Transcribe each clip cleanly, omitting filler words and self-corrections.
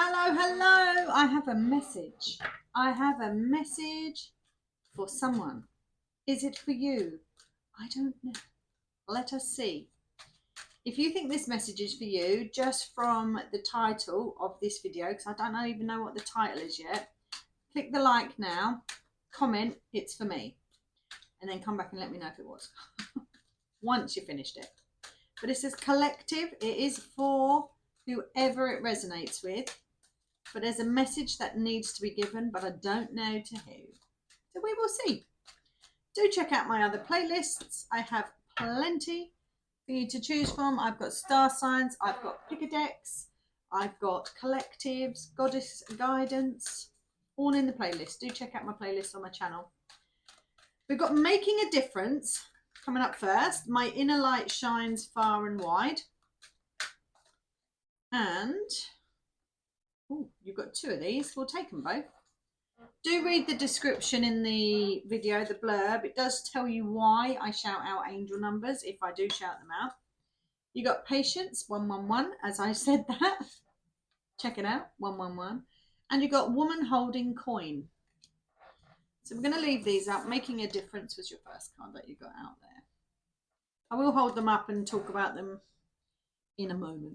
Hello, hello. I have a message. I have a message for someone. Is it for you? I don't know. Let us see. If you think this message is for you, just from the title of this video, because I don't even know what the title is yet, click the like now, comment, it's for me, and then come back and let me know if it was. Once you finished it. But it says collective. It is for whoever it resonates with. But there's a message that needs to be given, but I don't know to who. So we will see. Do check out my other playlists. I have plenty for you to choose from. I've got star signs, I've got pick-a-decks, I've got collectives, goddess guidance, all in the playlist. Do check out my playlist on my channel. We've got making a difference coming up first. My inner light shines far and wide. And ooh, you've got two of these. We'll take them both. Do read the description in the video, the blurb. It does tell you why I shout out angel numbers, if I do shout them out. You got patience, 111, as I said that. Check it out, 111. And you got woman holding coin. So we're going to leave these up. Making a difference was your first card that you got out there. I will hold them up and talk about them in a moment.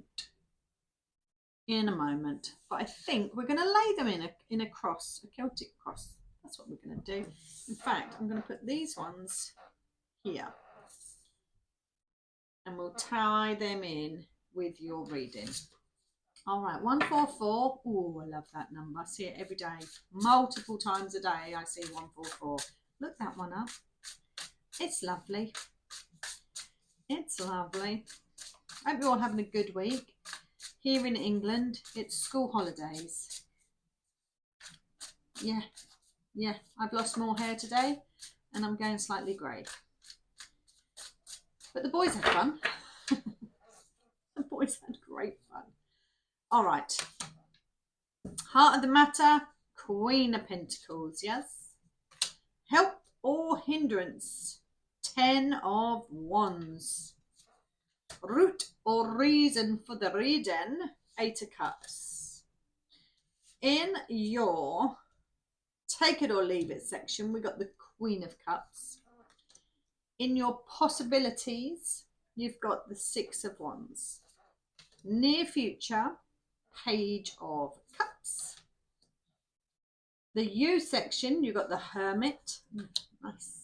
But I think we're going to lay them in a cross, a Celtic cross. That's what we're going to do. In fact, I'm going to put these ones here and we'll tie them in with your reading. All right, 144. Oh, I love that number. I see it every day, multiple times a day. I see 144. Look that one up. It's lovely. It's lovely. I hope you're all having a good week. Here in England, it's school holidays. Yeah, I've lost more hair today and I'm going slightly grey. But the boys had fun. The boys had great fun. All right. Heart of the matter, Queen of Pentacles, yes. Help or hindrance, 10 of Wands. Root or reason for the reading, 8 of Cups. In your take it or leave it section, we got the Queen of Cups. In your possibilities, you've got the 6 of Wands. Near future, Page of Cups. The you section, you've got the Hermit. Nice.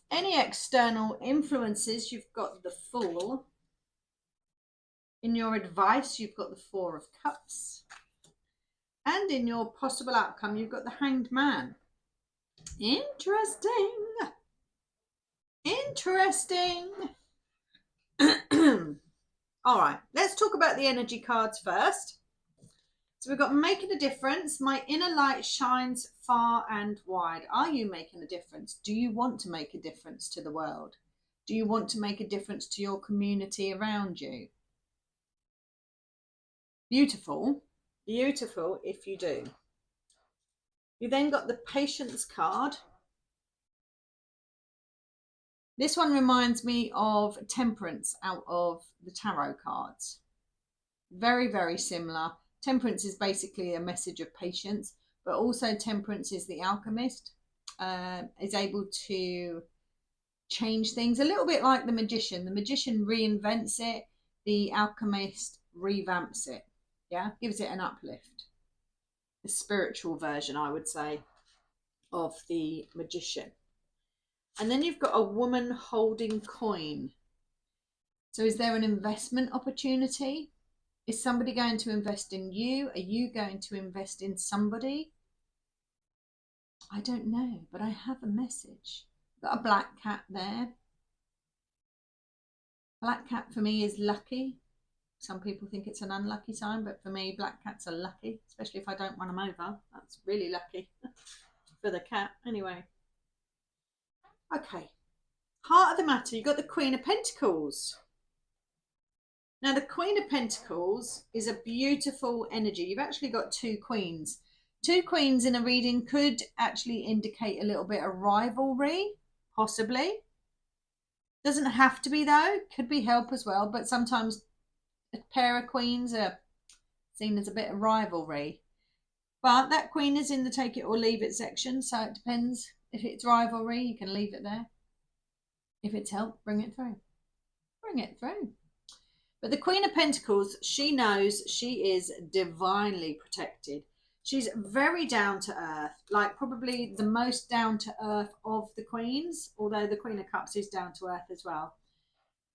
Any external influences, you've got the Fool. In your advice, you've got the 4 of Cups. And in your possible outcome, you've got the Hanged Man. Interesting. Interesting. All right, let's talk about the energy cards first. So we've got making a difference. My inner light shines far and wide. Are you making a difference? Do you want to make a difference to the world? Do you want to make a difference to your community around you? Beautiful. Beautiful if you do. You then got the Patience card. This one reminds me of Temperance out of the tarot cards. Very, very similar. Temperance is basically a message of patience, but also Temperance is the alchemist, is able to change things a little bit like the magician. The magician reinvents it, the alchemist revamps it, yeah, gives it an uplift. The spiritual version, I would say, of the magician. And then you've got a woman holding coin. So is there an investment opportunity? Is somebody going to invest in you? Are you going to invest in somebody? I don't know, but I have a message. Got a black cat there. Black cat for me is lucky. Some people think it's an unlucky sign, but for me, black cats are lucky, especially if I don't run them over. That's really lucky for the cat. Anyway. Okay. Heart of the matter, you've got the Queen of Pentacles. Now, the Queen of Pentacles is a beautiful energy. You've actually got 2 queens. 2 queens in a reading could actually indicate a little bit of rivalry, possibly. Doesn't have to be, though. Could be help as well, but sometimes a pair of queens are seen as a bit of rivalry. But that queen is in the take it or leave it section, so it depends. If it's rivalry, you can leave it there. If it's help, bring it through. Bring it through. But the Queen of Pentacles, she knows she is divinely protected. She's very down to earth, like probably the most down to earth of the queens, although the Queen of Cups is down to earth as well.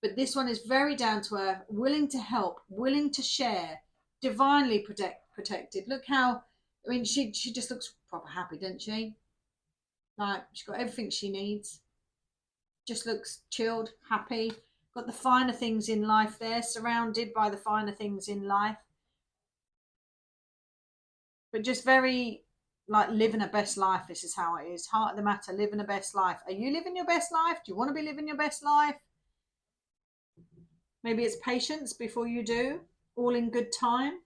But this one is very down to earth, willing to help, willing to share, divinely protected. Look how, I mean, she just looks proper happy, doesn't she? Like, she's got everything she needs. Just looks chilled, happy. Got the finer things in life there, surrounded by the finer things in life. But just very, like, living her best life. This is how it is. Heart of the matter, living her best life. Are you living your best life? Do you want to be living your best life? Maybe it's patience before you do. All in good time.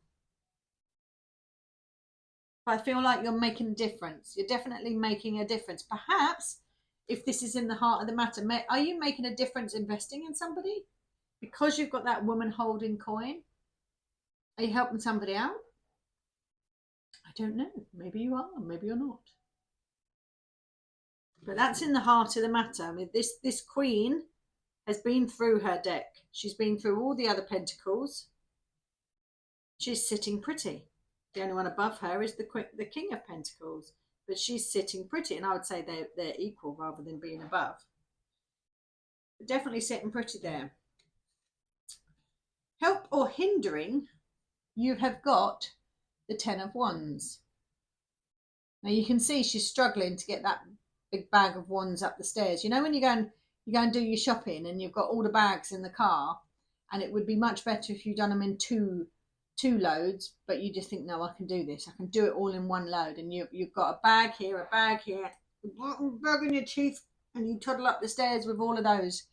But I feel like you're making a difference. You're definitely making a difference. Perhaps, if this is in the heart of the matter, are you making a difference investing in somebody? Because you've got that woman holding coin? Are you helping somebody out? I don't know. Maybe you are, maybe you're not. But that's in the heart of the matter. I mean, this queen has been through her deck. She's been through all the other pentacles. She's sitting pretty. The only one above her is the King of Pentacles. But she's sitting pretty, and I would say they're equal rather than being above. But definitely sitting pretty there. Help or hindering, you have got the Ten of Wands. Now you can see she's struggling to get that big bag of wands up the stairs. You know when you go and do your shopping and you've got all the bags in the car, and it would be much better if you'd done them in two loads, but you just think, no, I can do this. I can do it all in one load. And you've got a bag here, a bag in your teeth, and you toddle up the stairs with all of those.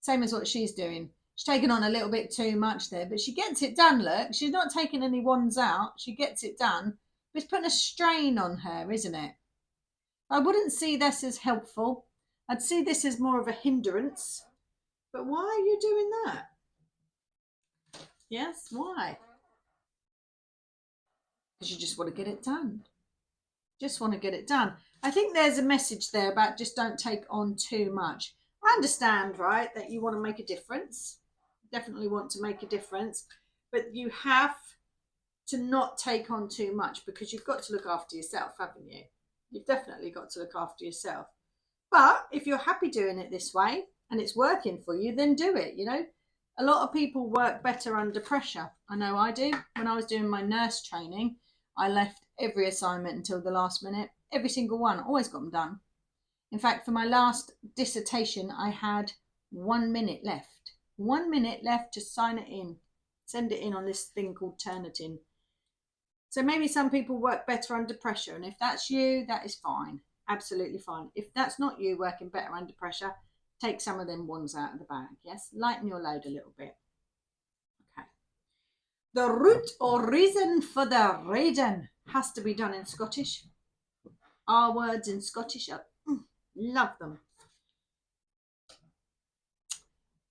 Same as what she's doing. She's taken on a little bit too much there, but she gets it done, look. She's not taking any wands out. She gets it done. But it's putting a strain on her, isn't it? I wouldn't see this as helpful. I'd see this as more of a hindrance. But why are you doing that? Yes, why? Because you just want to get it done. Just want to get it done. I think there's a message there about just don't take on too much. I understand, right, that you want to make a difference. Definitely want to make a difference. But you have to not take on too much, because you've got to look after yourself, haven't you? You've definitely got to look after yourself. But if you're happy doing it this way and it's working for you, then do it, you know. A lot of people work better under pressure. I know I do. When I was doing my nurse training, I left every assignment until the last minute. Every single one. Always got them done. In fact, for my last dissertation, I had 1 minute left. 1 minute left to sign it in. Send it in on this thing called Turnitin. So maybe some people work better under pressure. And if that's you, that is fine. Absolutely fine. If that's not you working better under pressure, take some of them ones out of the bag. Yes, lighten your load a little bit. Okay. The root or reason for the reden has to be done in Scottish. Our words in Scottish are love them.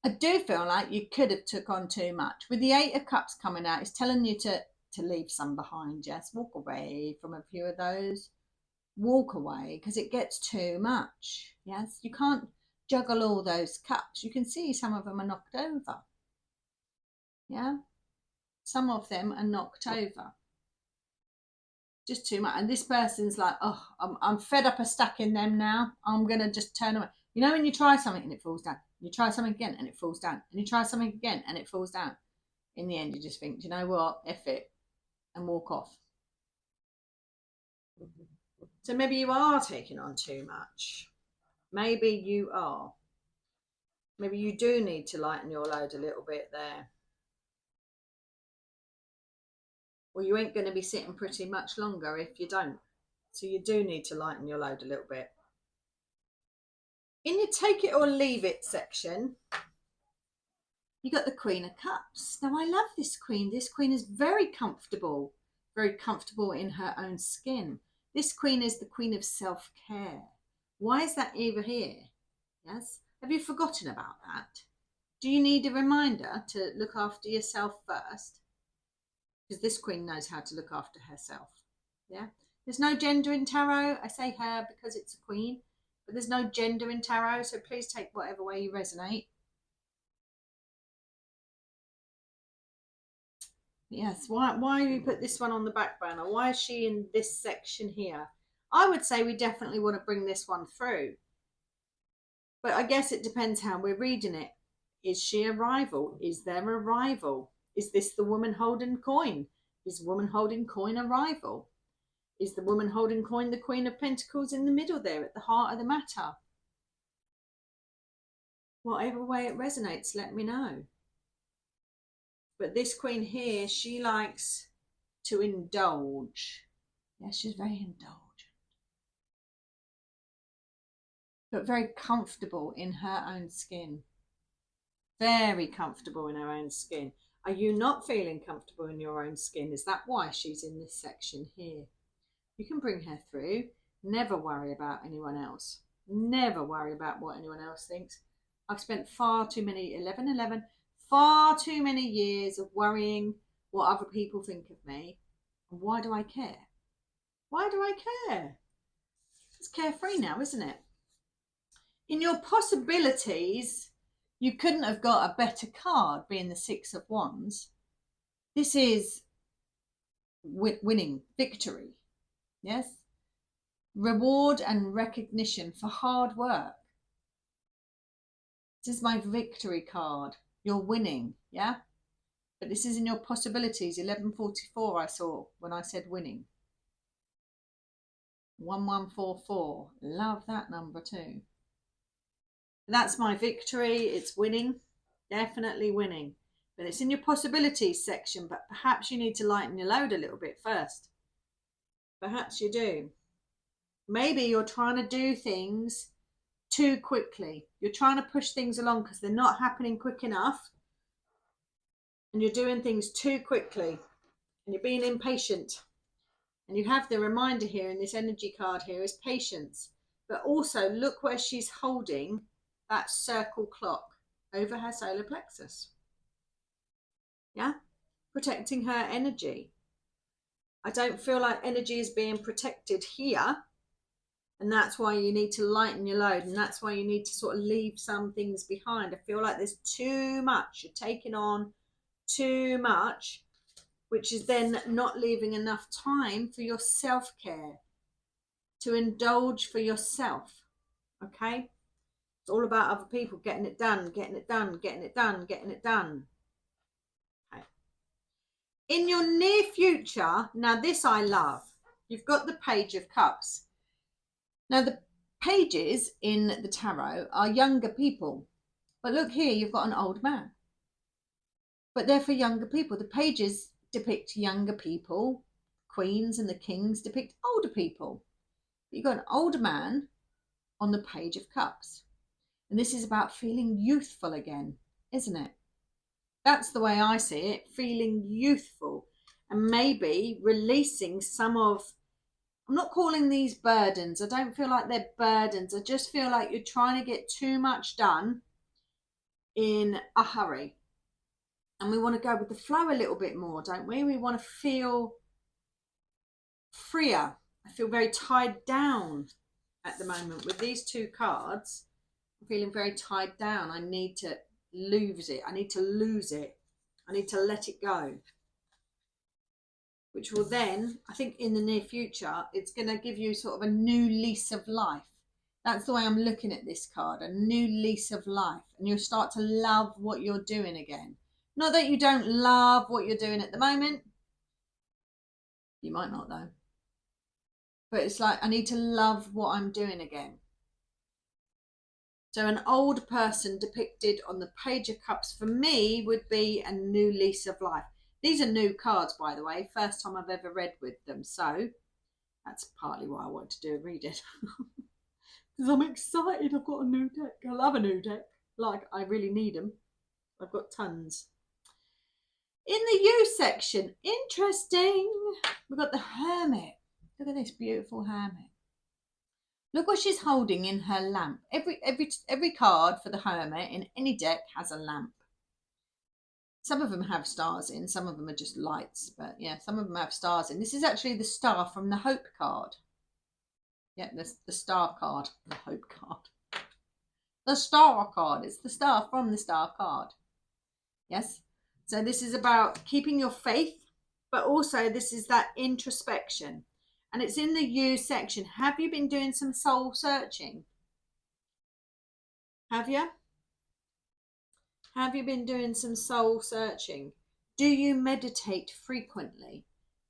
I do feel like you could have took on too much. With the Eight of Cups coming out, it's telling you to leave some behind. Yes, walk away from a few of those. Walk away, because it gets too much. Yes, you can't juggle all those cups. You can see some of them are knocked over. Yeah, some of them are knocked over. Just too much. And this person's like, oh, I'm fed up of stacking them now. I'm going to just turn away. You know when you try something and it falls down. You try something again and it falls down. And you try something again and it falls down. In the end, you just think, do you know what? F it. And walk off. So maybe you are taking on too much. Maybe you are. Maybe you do need to lighten your load a little bit there. Well, you ain't going to be sitting pretty much longer if you don't. So you do need to lighten your load a little bit. In your take it or leave it section, you got the Queen of Cups. Now, I love this queen. This queen is very comfortable in her own skin. This queen is the queen of self-care. Why is that over here? Yes. Have you forgotten about that? Do you need a reminder to look after yourself first? Because this queen knows how to look after herself. Yeah. There's no gender in tarot. I say her because it's a queen, but there's no gender in tarot. So please take whatever way you resonate. Yes. Why do we put this one on the back burner? Why is she in this section here? I would say we definitely want to bring this one through. But I guess it depends how we're reading it. Is she a rival? Is there a rival? Is this the woman holding coin? Is woman holding coin a rival? Is the woman holding coin the Queen of Pentacles in the middle there at the heart of the matter? Whatever way it resonates, let me know. But this queen here, she likes to indulge. Yes, she's very indulgent. But very comfortable in her own skin. Very comfortable in her own skin. Are you not feeling comfortable in your own skin? Is that why she's in this section here? You can bring her through. Never worry about anyone else. Never worry about what anyone else thinks. I've spent far too many, far too many years of worrying what other people think of me. And why do I care? Why do I care? It's carefree now, isn't it? In your possibilities, you couldn't have got a better card, being the Six of Wands. This is winning, victory. Yes? Reward and recognition for hard work. This is my victory card. You're winning, yeah? But this is in your possibilities. 1144 I saw when I said winning. 1144. Love that number too. That's my victory. It's winning. Definitely winning. But it's in your possibilities section. But perhaps you need to lighten your load a little bit first. Perhaps you do. Maybe you're trying to do things too quickly. You're trying to push things along because they're not happening quick enough. And you're doing things too quickly. And you're being impatient. And you have the reminder here in this energy card here is patience. But also look where she's holding that circle clock over her solar plexus. Yeah? Protecting her energy. I don't feel like energy is being protected here. And that's why you need to lighten your load. And that's why you need to sort of leave some things behind. I feel like there's too much. You're taking on too much, which is then not leaving enough time for your self-care, to indulge for yourself. Okay? It's all about other people getting it done, getting it done, getting it done, getting it done. Okay. In your near future, now this I love. You've got the Page of Cups. Now the pages in the tarot are younger people. But look here, you've got an old man. But they're for younger people. The pages depict younger people. Queens and the kings depict older people. But you've got an older man on the Page of Cups. And this is about feeling youthful again, isn't it? That's the way I see it, feeling youthful. And maybe releasing some of, I'm not calling these burdens. I don't feel like they're burdens. I just feel like you're trying to get too much done in a hurry. And we want to go with the flow a little bit more, don't we? We want to feel freer. I feel very tied down at the moment with these two cards. I'm feeling very tied down. I need to lose it. I need to lose it. I need to let it go. Which will then, I think in the near future, it's going to give you sort of a new lease of life. That's the way I'm looking at this card, a new lease of life. And you'll start to love what you're doing again. Not that you don't love what you're doing at the moment. You might not though. But it's like, I need to love what I'm doing again. So an old person depicted on the Page of Cups for me would be a new lease of life. These are new cards, by the way. First time I've ever read with them. So that's partly why I want to do a reading. Because I'm excited. I've got a new deck. I love a new deck. Like, I really need them. I've got tons. In the U section, interesting. We've got the Hermit. Look at this beautiful Hermit. Look what she's holding in her lamp. Every card for the Hermit in any deck has a lamp. Some of them have stars in, some of them are just lights, but yeah, some of them have stars in. This is actually the star from the Hope card. Yeah, the star card, the Hope card. The star card, it's the star from the star card. Yes, so this is about keeping your faith, but also this is that introspection. And it's in the you section. Have you been doing some soul searching? Have you? Have you been doing some soul searching? Do you meditate frequently?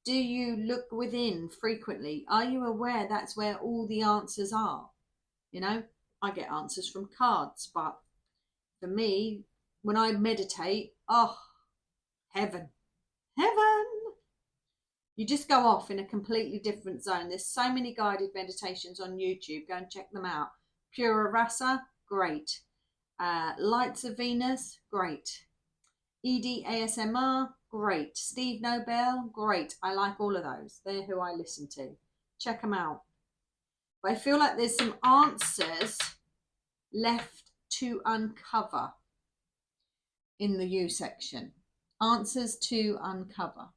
Do you look within frequently? Are you aware that's where all the answers are? You know, I get answers from cards, but for me, when I meditate, oh, heaven, heaven. You just go off in a completely different zone. There's so many guided meditations on YouTube. Go and check them out. Pura Rasa, great. Lights of Venus, great. ED great. Steve Nobel, great. I like all of those. They're who I listen to. Check them out. But I feel like there's some answers left to uncover in the you section. Answers to uncover.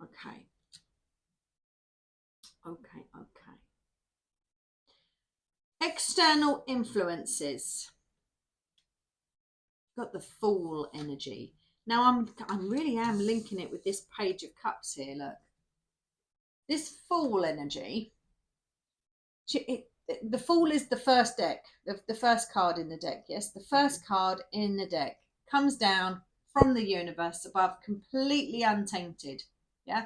Okay. External influences. Got the Fool energy. Now I really am linking it with this Page of Cups here. Look, this Fool energy. The Fool is the first deck, the first card in the deck. Yes, the first card in the deck comes down from the universe above, completely untainted. Yeah,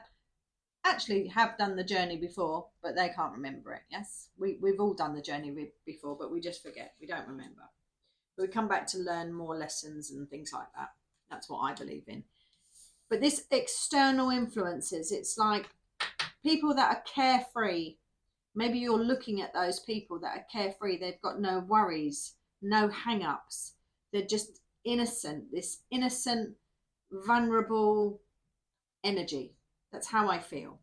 actually have done the journey before, but they can't remember it. Yes, we've all done the journey before, but we just forget. We don't remember. But we come back to learn more lessons and things like that. That's what I believe in. But this external influences, it's like people that are carefree. Maybe you're looking at those people that are carefree. They've got no worries, no hang-ups. They're just innocent, this innocent, vulnerable energy. That's how I feel.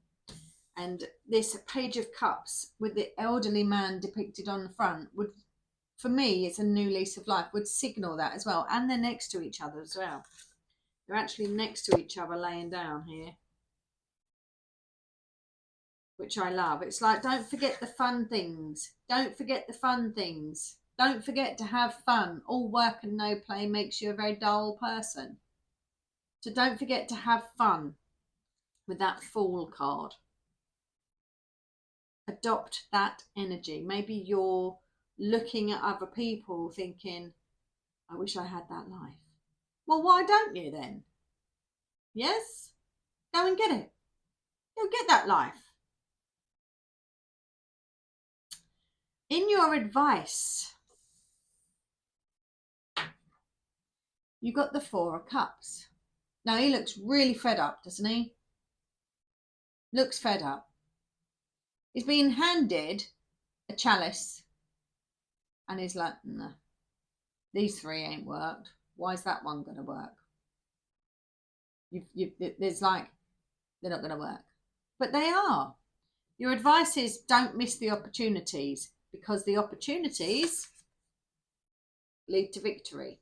And this Page of Cups with the elderly man depicted on the front would, for me, it's a new lease of life, would signal that as well. And they're next to each other as well. They're actually next to each other laying down here, which I love. It's like, don't forget the fun things. Don't forget the fun things. Don't forget to have fun. All work and no play makes you a very dull person. So don't forget to have fun with that Fool card. Adopt that energy. Maybe you're looking at other people thinking, I wish I had that life. Well, why don't you then? Yes? Go and get it. You'll get that life. In your advice, you got the Four of Cups. Now he looks really fed up, doesn't he? Looks fed up. He's been handed a chalice and he's like, nah, these three ain't worked. Why is that one going to work? There's like, they're not going to work. But they are. Your advice is don't miss the opportunities, because the opportunities lead to victory.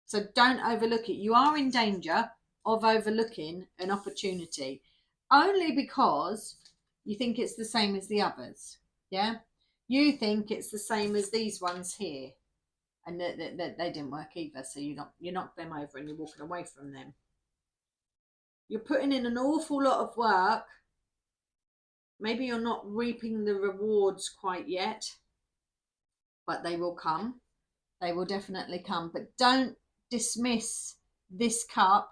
So don't overlook it. You are in danger of overlooking an opportunity only because you think it's the same as the others. Yeah? You think it's the same as these ones here, and that they didn't work either. So you knock them over and you're walking away from them. You're putting in an awful lot of work. Maybe you're not reaping the rewards quite yet, but they will come. They will definitely come. But don't dismiss this cup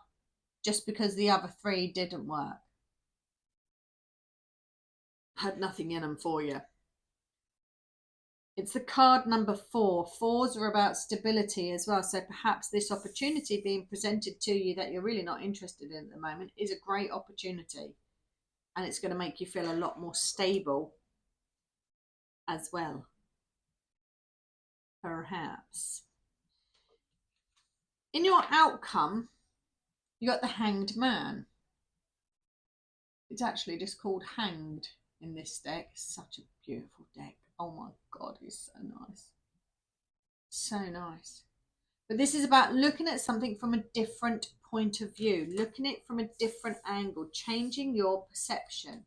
just because the other three didn't work. Had nothing in them for you. It's the card number 4. 4s are about stability as well. So perhaps this opportunity being presented to you that you're really not interested in at the moment is a great opportunity. And it's going to make you feel a lot more stable as well. Perhaps. In your outcome, you got the Hanged Man. It's actually just called Hanged in this deck. Such a beautiful deck. Oh my God, it's so nice. So nice. But this is about looking at something from a different point of view, looking at it from a different angle, changing your perception.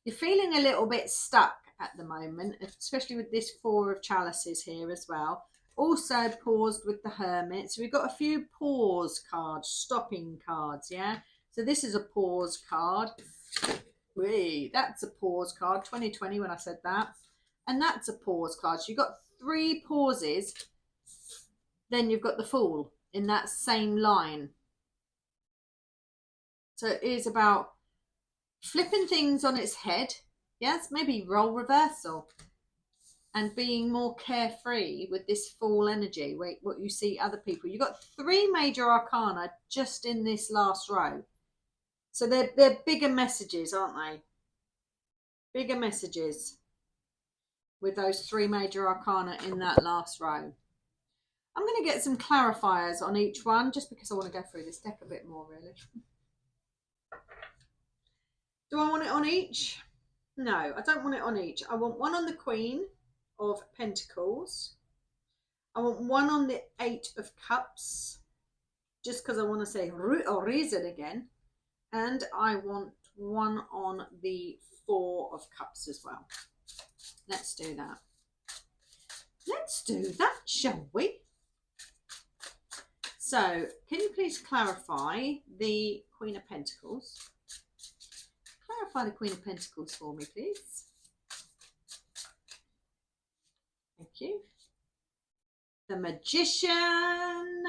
You're feeling a little bit stuck at the moment, especially with this Four of Chalices here as well. Also paused with the Hermit. So we've got a few pause cards, stopping cards, yeah? So this is a pause card. Wait, that's a pause card, 2020 when I said that. And that's a pause card. So you've got 3 pauses. Then you've got the Fool in that same line. So it is about flipping things on its head. Yes, maybe role reversal. And being more carefree with this Fool energy. Wait, what you see other people. You've got 3 major arcana just in this last row. So they're bigger messages, aren't they? Bigger messages with those 3 major arcana in that last row. I'm going to get some clarifiers on each one just because I want to go through this deck a bit more, really. Do I want it on each? No, I don't want it on each. I want one on the Queen of Pentacles. I want one on the 8 of Cups, just because I want to say reason again. And I want one on the 4 of Cups as well. Let's do that. Let's do that, shall we? So, can you please clarify the Queen of Pentacles? Clarify the Queen of Pentacles for me, please. Thank you. The Magician.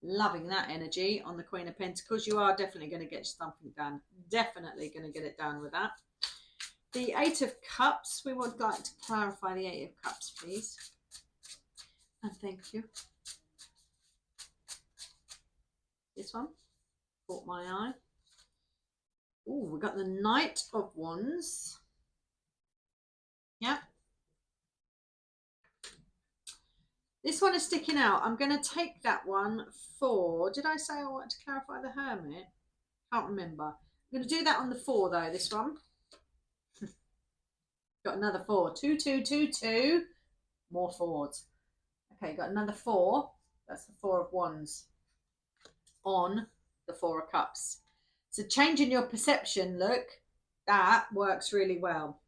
Loving that energy on the Queen of Pentacles. You are definitely going to get something done. Definitely going to get it done with that. The 8 of Cups. We would like to clarify the 8 of Cups, please. And thank you. This one caught my eye. Oh, we've got the Knight of Wands. Yep. This one is sticking out. I'm going to take that one for... Did I say I wanted to clarify the Hermit? Can't remember. I'm going to do that on the 4, though, this one. Got another 4. 2, 2, 2, 2. More 4s. Okay, got another 4. That's the 4 of Wands on the 4 of Cups. So changing your perception, look, that works really well.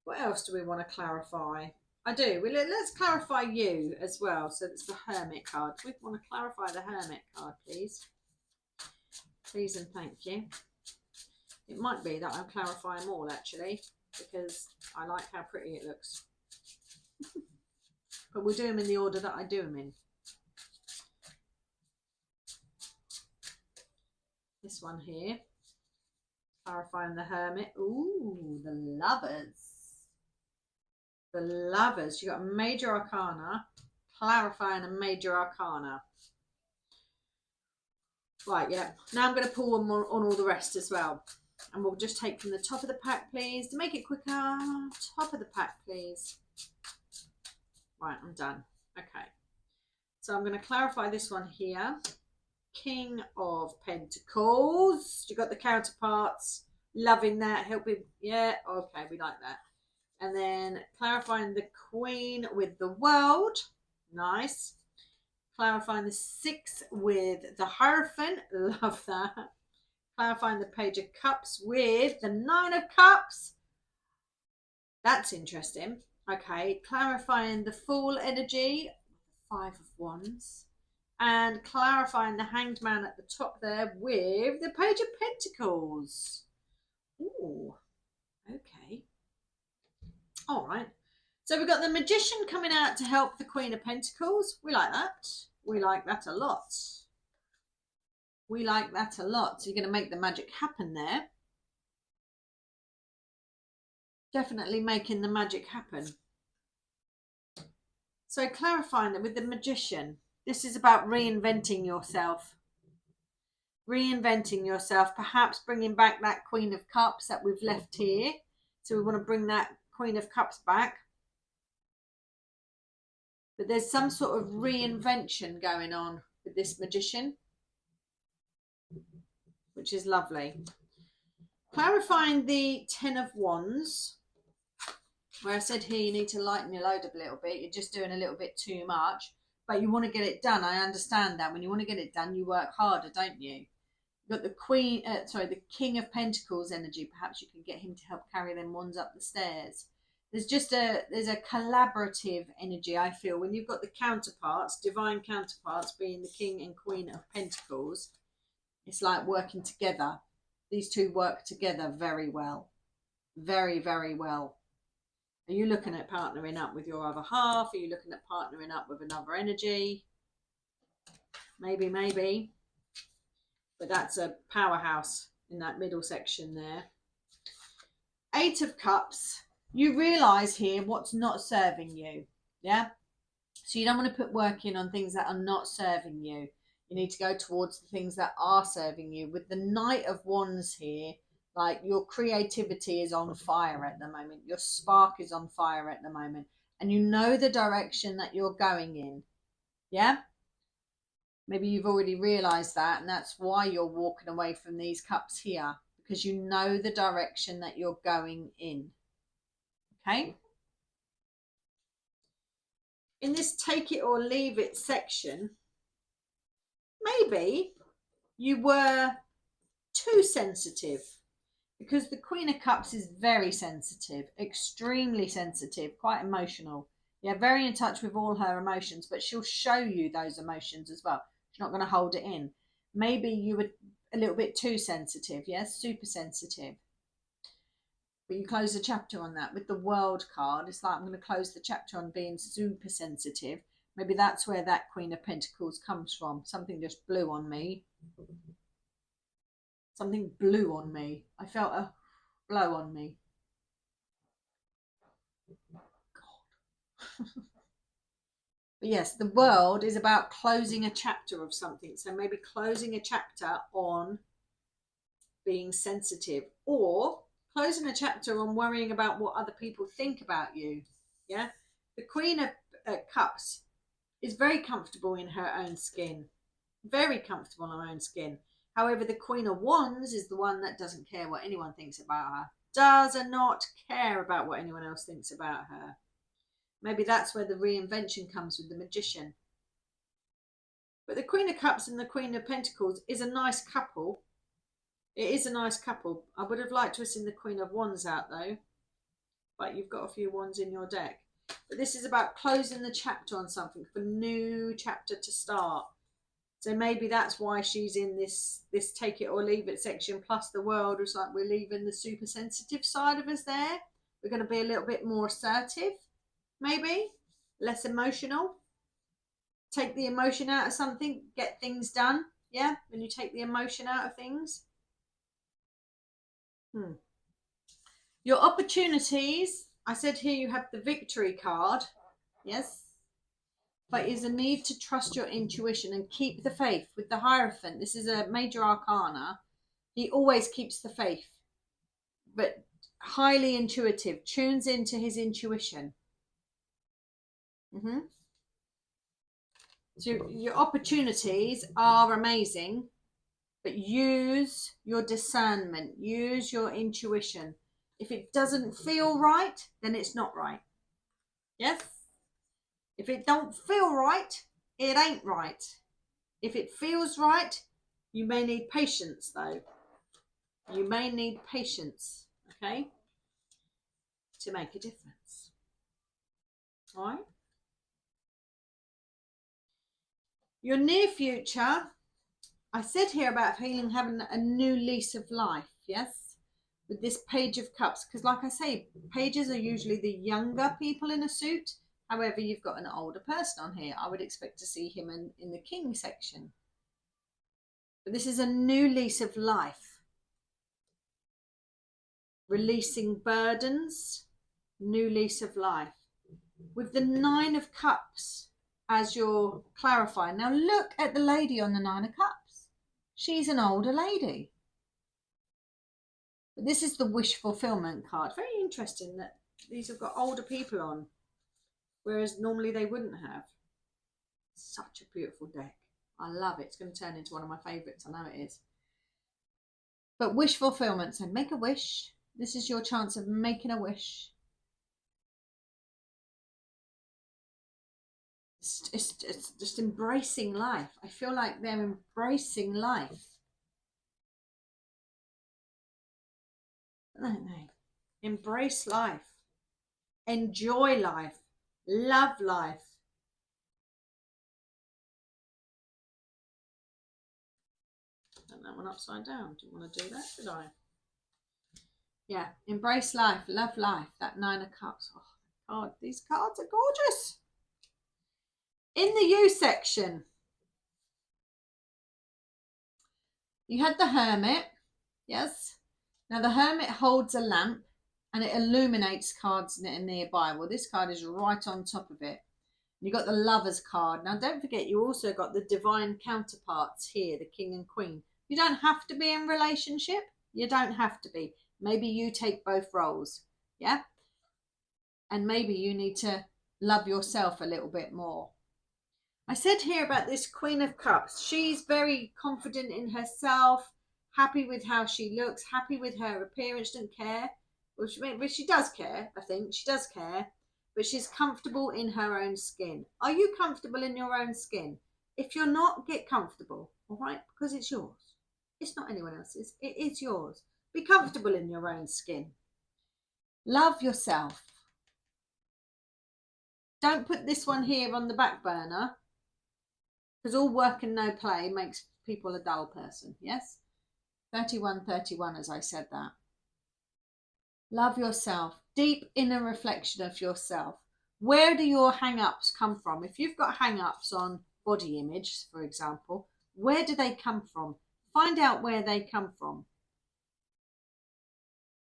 What else do we want to clarify? I do. Let's clarify you as well. So it's the Hermit card. We want to clarify the Hermit card, please. Please and thank you. It might be that I'm clarifying them all, actually, because I like how pretty it looks. But we'll do them in the order that I do them in. This one here. Clarifying the Hermit. Ooh, the Lovers. The Lovers. You got a major arcana, clarifying a major arcana. Right, yeah. Now I'm going to pull on all the rest as well. And we'll just take from the top of the pack, please. To make it quicker, top of the pack, please. Right, I'm done. Okay. So I'm going to clarify this one here. King of Pentacles. You got the counterparts. Loving that. Helping. Yeah, okay, we like that. And then clarifying the Queen with the World. Nice. Clarifying the 6 with the Hierophant. Love that. Clarifying the Page of Cups with the 9 of Cups. That's interesting. Okay. Clarifying the Fool energy. 5 of Wands. And clarifying the Hanged Man at the top there with the Page of Pentacles. Ooh. Okay. All right, so we've got the Magician coming out to help the Queen of Pentacles. We like that. We like that a lot. We like that a lot. So you're going to make the magic happen there. Definitely making the magic happen. So clarifying that with the Magician, this is about reinventing yourself. Reinventing yourself, perhaps bringing back that Queen of Cups that we've left here. So we want to bring that Queen of Cups back. But there's some sort of reinvention going on with this Magician, which is lovely. Clarifying the Ten of Wands, where I said here you need to lighten your load up a little bit. You're just doing a little bit too much, but you want to get it done. I understand that. When you want to get it done, you work harder, don't you? You've got the the King of Pentacles energy. Perhaps you can get him to help carry them wands up the stairs. There's a collaborative energy, I feel, when you've got the counterparts, divine counterparts being the King and Queen of Pentacles. It's like working together. These two work together very well. Very, very well. Are you looking at partnering up with your other half? Are you looking at partnering up with another energy? Maybe, maybe. But that's a powerhouse in that middle section there. Eight of Cups. You realise here what's not serving you. Yeah? So you don't want to put work in on things that are not serving you. You need to go towards the things that are serving you. With the Knight of Wands here, like your creativity is on fire at the moment. Your spark is on fire at the moment. And you know the direction that you're going in. Yeah? Maybe you've already realised that, and that's why you're walking away from these cups here. Because you know the direction that you're going in. Okay? In this take it or leave it section, maybe you were too sensitive, because the Queen of Cups is very sensitive, extremely sensitive, quite emotional. Yeah, very in touch with all her emotions, but she'll show you those emotions as well. She's not going to hold it in. Maybe you were a little bit too sensitive, yes, super sensitive. But you close the chapter on that. With the World card, it's like I'm going to close the chapter on being super sensitive. Maybe that's where that Queen of Pentacles comes from. Something just blew on me. Something blew on me. I felt a blow on me. God. But yes, the World is about closing a chapter of something. So maybe closing a chapter on being sensitive, or closing a chapter on worrying about what other people think about you. Yeah, the Queen of Cups is very comfortable in her own skin, very comfortable in her own skin. However, the Queen of Wands is the one that doesn't care what anyone thinks about her, does not care about what anyone else thinks about her. Maybe that's where the reinvention comes with the Magician. But the Queen of Cups and the Queen of Pentacles is a nice couple. It is a nice couple. I would have liked to have seen the Queen of Wands out though, but you've got a few wands in your deck. But this is about closing the chapter on something, for a new chapter to start. So maybe that's why she's in this take it or leave it section, plus the World. It's like we're leaving the super sensitive side of us there. We're going to be a little bit more assertive, maybe less emotional. Take the emotion out of something, get things done. Yeah, when you take the emotion out of things. Your opportunities, I said here you have the Victory card, yes, but is a need to trust your intuition and keep the faith. With the Hierophant, this is a major arcana. He always keeps the faith, but highly intuitive, tunes into his intuition. So your opportunities are amazing, but use your discernment, use your intuition. If it doesn't feel right, then it's not right. Yes? If it don't feel right, it ain't right. If it feels right, you may need patience though. You may need patience, okay, to make a difference. All right? Your near future, I said here about feeling having a new lease of life, yes? With this Page of Cups, because like I say, pages are usually the younger people in a suit. However, you've got an older person on here. I would expect to see him in the King section. But this is a new lease of life. Releasing burdens, new lease of life. With the Nine of Cups as your clarifying. Now look at the lady on the Nine of Cups. She's an older lady. But this is the wish fulfillment card. Very interesting that these have got older people on, whereas normally they wouldn't have. Such a beautiful deck. I love it. It's going to turn into one of my favourites. I know it is. But wish fulfillment. So make a wish. This is your chance of making a wish. It's just embracing life. I feel like they're embracing life. Don't they? Embrace life. Enjoy life. Love life. Turn that one upside down. Didn't want to do that, did I? Yeah. Embrace life. Love life. That 9 of Cups. Oh, God, these cards are gorgeous. In the you section, you had the Hermit. Yes. Now the Hermit holds a lamp and it illuminates cards nearby. Well, this card is right on top of it. You got the Lovers card. Now don't forget, you also got the divine counterparts here, the King and Queen. You don't have to be in relationship. You don't have to be. Maybe you take both roles. Yeah. And maybe you need to love yourself a little bit more. I said here about this Queen of Cups. She's very confident in herself, happy with how she looks, happy with her appearance, doesn't care. Well, she does care, I think. She does care. But she's comfortable in her own skin. Are you comfortable in your own skin? If you're not, get comfortable, all right? Because it's yours. It's not anyone else's. It is yours. Be comfortable in your own skin. Love yourself. Don't put this one here on the back burner, because all work and no play makes people a dull person. Yes? 31, as I said that. Love yourself. Deep inner reflection of yourself. Where do your hang-ups come from? If you've got hang-ups on body image, for example, where do they come from? Find out where they come from.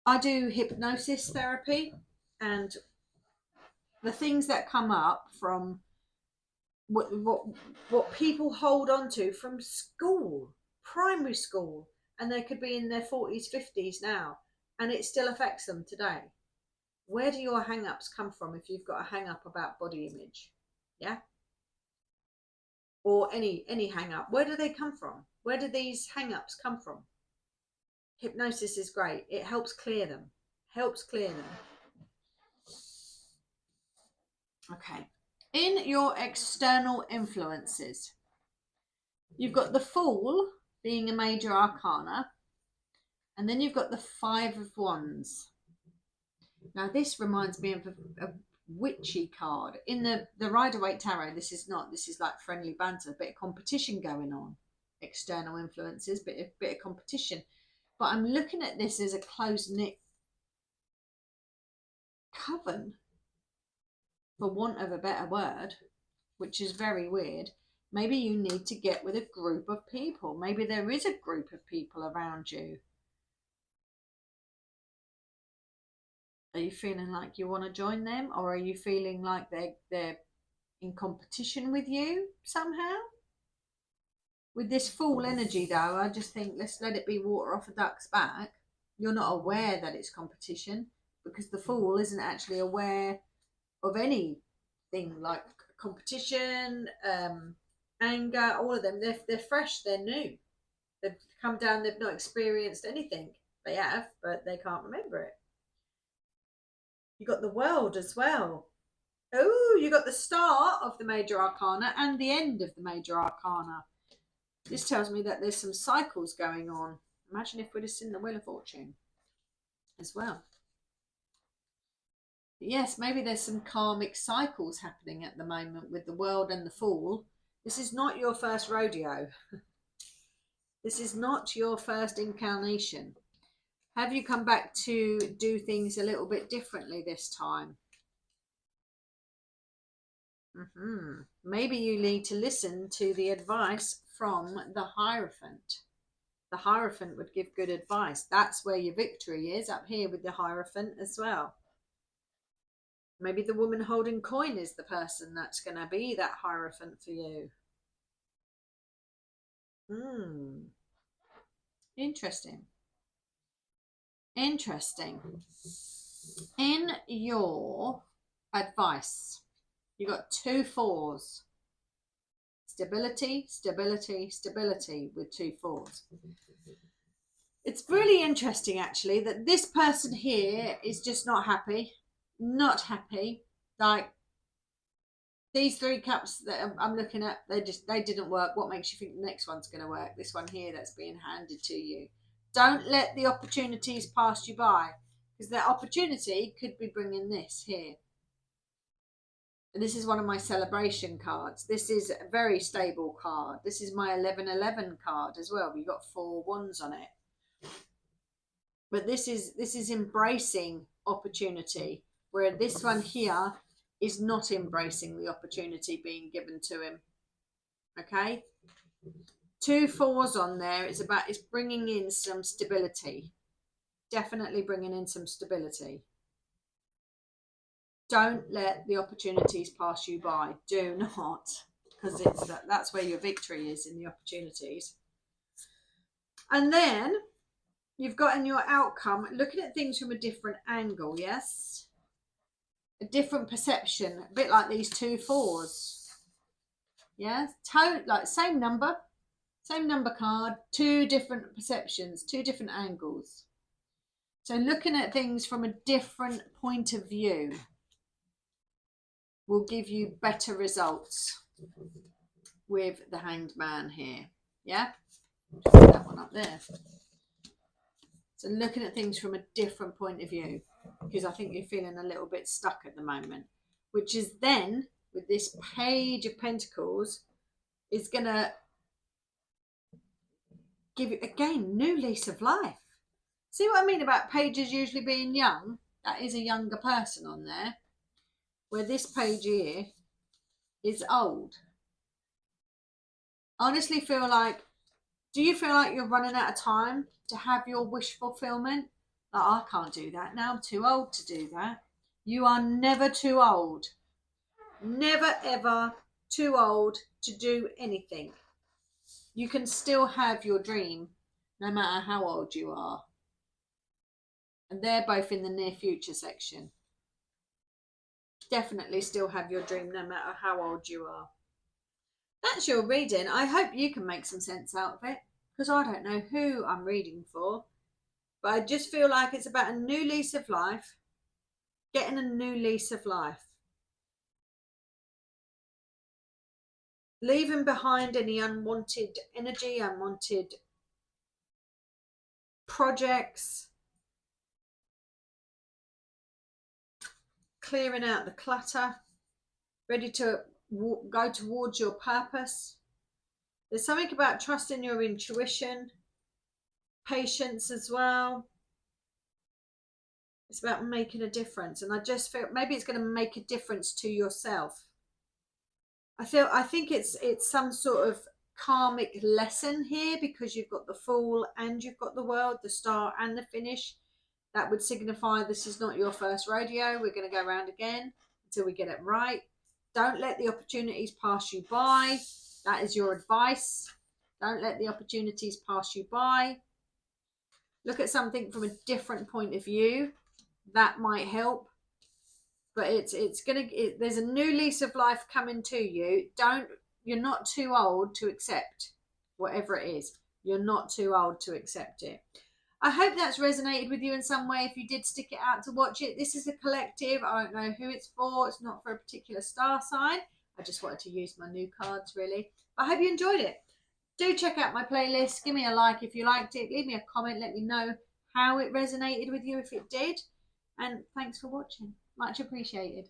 I do hypnosis therapy, and the things that come up from what people hold on to from school, primary school, and they could be in their 40s, 50s now, and it still affects them today. Where do your hang-ups come from if you've got a hang-up about body image? Yeah? Or any hang-up. Where do they come from? Where do these hang-ups come from? Hypnosis is great. It helps clear them. Helps clear them. Okay. In your external influences, you've got the Fool being a major arcana, and then you've got the 5 of Wands. Now this reminds me of a witchy card. In the Rider-Waite Tarot, this is like friendly banter, a bit of competition going on. External influences, bit of competition. But I'm looking at this as a close-knit coven, for want of a better word, which is very weird. Maybe you need to get with a group of people. Maybe there is a group of people around you. Are you feeling like you want to join them, or are you feeling like they're in competition with you somehow? With this Fool energy, though, I just think let's let it be water off a duck's back. You're not aware that it's competition, because the Fool isn't actually aware of anything like competition, anger, all of them. They're fresh, they're new. They've come down, they've not experienced anything. They have, but they can't remember it. You got the World as well. Oh, you got the start of the major arcana and the end of the major arcana. This tells me that there's some cycles going on. Imagine if we'd have seen the Wheel of Fortune as well. But yes, maybe there's some karmic cycles happening at the moment with the World and the Fool. This is not your first rodeo. This is not your first incarnation. Have you come back to do things a little bit differently this time? Maybe you need to listen to the advice from the Hierophant. The Hierophant would give good advice. That's where your victory is, up here with the Hierophant as well. Maybe the woman holding coin is the person that's going to be that Hierophant for you. Interesting. Interesting. In your advice, you got 2 4s. Stability, stability, stability with 2 4s. It's really interesting actually that this person here is just not happy. Not happy. Like, these 3 cups that I'm looking at, they didn't work. What makes you think the next one's going to work? This one here that's being handed to you. Don't let the opportunities pass you by, because that opportunity could be bringing this here. And this is one of my celebration cards. This is a very stable card. This is my 1111 card as well. We've got 4 ones on it. But this is embracing opportunity, where this one here is not embracing the opportunity being given to him. Okay? 2 4s on there. It's bringing in some stability. Definitely bringing in some stability. Don't let the opportunities pass you by. Do not, because that's where your victory is, in the opportunities. And then you've got in your outcome, looking at things from a different angle. Yes, a different perception, a bit like these 2 4s. Yeah, like same number card, 2 different perceptions, 2 different angles. So looking at things from a different point of view will give you better results with the Hanged Man here. Yeah, just put that one up there. So looking at things from a different point of view, because I think you're feeling a little bit stuck at the moment, which is then with this Page of Pentacles is going to give you again new lease of life. See what I mean about pages usually being young? That is a younger person on there, where this page here is old. I honestly feel like, do you feel like you're running out of time to have your wish fulfillment? Like, I can't do that now, I'm too old to do that. You are never too old. Never ever too old to do anything. You can still have your dream no matter how old you are. And they're both in the near future section. Definitely still have your dream no matter how old you are. That's your reading. I hope you can make some sense out of it, because I don't know who I'm reading for, but I just feel like it's about a new lease of life, getting a new lease of life, leaving behind any unwanted energy, unwanted projects, clearing out the clutter, ready to go towards your purpose. There's something about trusting your intuition, patience as well. It's about making a difference, and I just feel maybe it's going to make a difference to yourself. I think it's some sort of karmic lesson here, because you've got the Fool and you've got the World, the Star and the Finish. That would signify this is not your first rodeo. We're going to go around again until we get it right. Don't let the opportunities pass you by. That is your advice. Don't let the opportunities pass you by. Look at something from a different point of view. That might help. But there's a new lease of life coming to you. You're not too old to accept whatever it is. You're not too old to accept it. I hope that's resonated with you in some way. If you did stick it out to watch it, this is a collective. I don't know who it's for. It's not for a particular star sign. I just wanted to use my new cards, really. I hope you enjoyed it. Do check out my playlist. Give me a like if you liked it. Leave me a comment. Let me know how it resonated with you if it did. And thanks for watching. Much appreciated.